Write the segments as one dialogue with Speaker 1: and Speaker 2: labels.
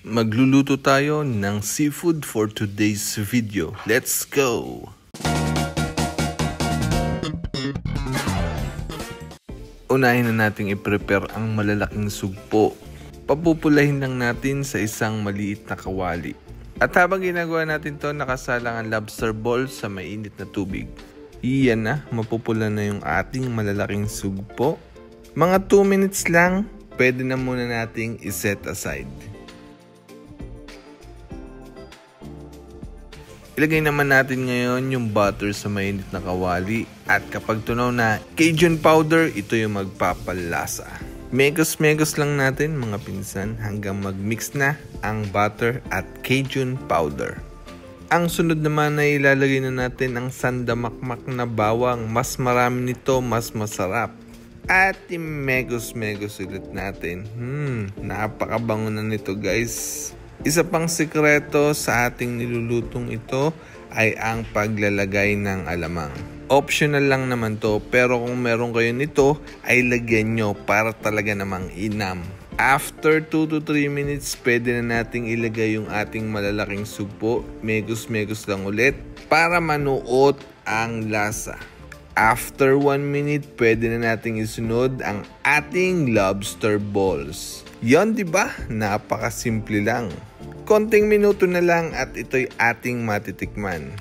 Speaker 1: Magluluto tayo ng seafood for today's video. Let's go! Unahin na nating i-prepare ang malalaking sugpo. Papupulahin lang natin sa isang maliit na kawali. At habang ginagawa natin to, nakasalang ang lobster ball sa mainit na tubig. Iyan na, mapupula na yung ating malalaking sugpo. Mga 2 minutes lang, pwede na muna nating iset aside. Ilagay naman natin ngayon yung butter sa mainit na kawali at kapag tunaw na Cajun powder, ito yung magpapalasa. Megos lang natin mga pinsan hanggang mag-mix na ang butter at Cajun powder. Ang sunod naman ay ilalagay na natin ang sandamakmak na bawang. Mas marami nito, mas masarap. At i-megos ulit natin. Napakabango na nito guys. Isa pang sikreto sa ating nilulutong ito ay ang paglalagay ng alamang. Optional lang naman to, pero kung meron kayo nito ay lagyan nyo para talaga namang inam. After 2 to 3 minutes, pwede na nating ilagay yung ating malalaking sugpo. Megos lang ulit para manuot ang lasa. After 1 minute, pwede na nating isunod ang ating lobster balls. Yon, diba? Napakasimple lang. Konting minuto na lang at ito'y ating matitikman.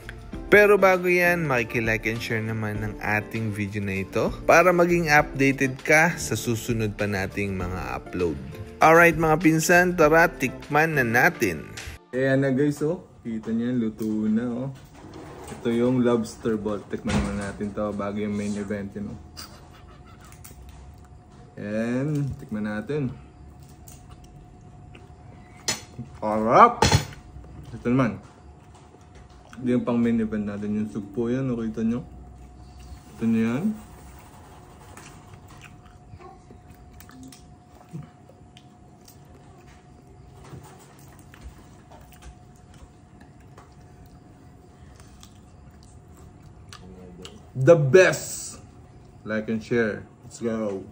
Speaker 1: Pero bago yan, makikilike and share naman ng ating video na ito para maging updated ka sa susunod pa nating mga upload. Alright mga pinsan, tara tikman na natin.
Speaker 2: Ayan na guys, oh. Kita niyo, luto na, oh. Ito yung lobster ball. Tikman naman natin to bago yung main event, you know. Ayan, tikman natin. Harap! Ito naman. Ito yung pang main event natin. Yung sugpo yan. Nakita nyo? Ito nyo yan. The best! Like and share. Let's go!